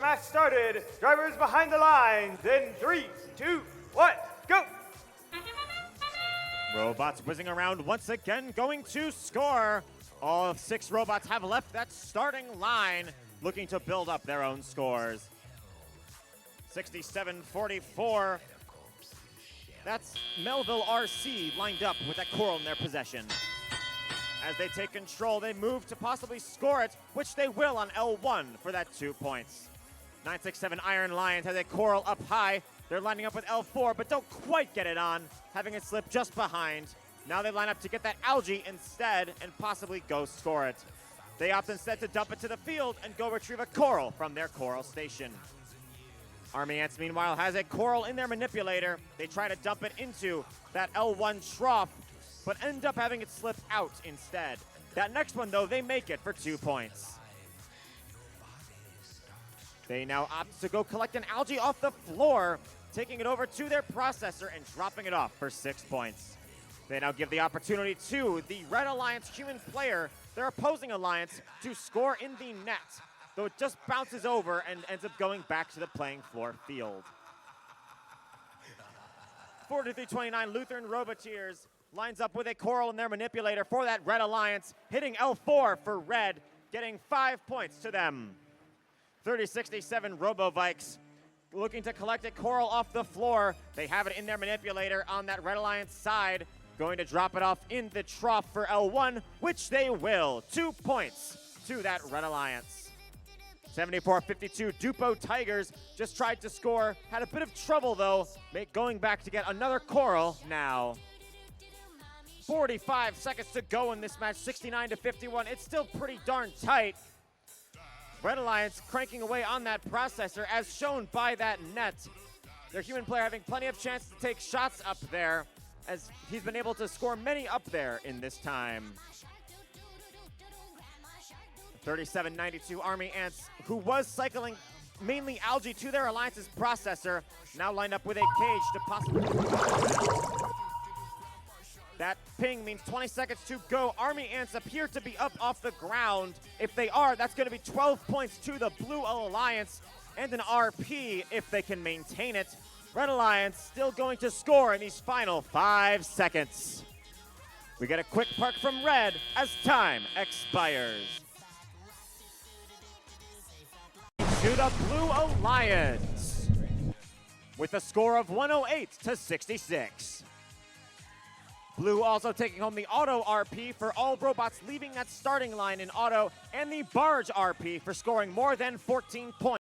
Match started. Drivers behind the lines in 3, 2, 1, go! Robots whizzing around once again, going to score. All 6 robots have left that starting line, looking to build up their own scores. 67-44. That's Melville RC lined up with that coral in their possession. As they take control, they move to possibly score it, which they will on L1 for that 2 points. 967 Iron Lions has a coral up high. They're lining up with L4, but don't quite get it on, having it slip just behind. Now they line up to get that algae instead and possibly go score it. They opt instead to dump it to the field and go retrieve a coral from their coral station. Army Ants, meanwhile, has a coral in their manipulator. They try to dump it into that L1 trough, but end up having it slip out instead. That next one, though, they make it for 2 points. They now opt to go collect an algae off the floor, taking it over to their processor and dropping it off for 6 points. They now give the opportunity to the Red Alliance human player, their opposing alliance, to score in the net, though it just bounces over and ends up going back to the playing floor field. 43-29 Lutheran Robotiers lines up with a coral in their manipulator for that Red Alliance, hitting L4 for Red, getting 5 points to them. 30-67 Robovikes looking to collect a coral off the floor. They have it in their manipulator on that Red Alliance side, going to drop it off in the trough for L1, which they will. 2 points to that Red Alliance. 74-52 Dupo Tigers just tried to score, had a bit of trouble though, going back to get another coral now. 45 seconds to go in this match, 69-51. It's still pretty darn tight. Red Alliance cranking away on that processor as shown by that net. Their human player having plenty of chance to take shots up there, as he's been able to score many up there in this time. 37-92 Army Ants, who was cycling mainly algae to their alliance's processor, now lined up with a cage to possibly... That ping means 20 seconds to go. Army Ants appear to be up off the ground. If they are, that's going to be 12 points to the Blue Alliance and an RP if they can maintain it. Red Alliance still going to score in these final 5 seconds. We get a quick park from Red as time expires. To the Blue Alliance with a score of 108-66. Blue also taking home the auto RP for all robots leaving that starting line in auto, and the barge RP for scoring more than 14 points.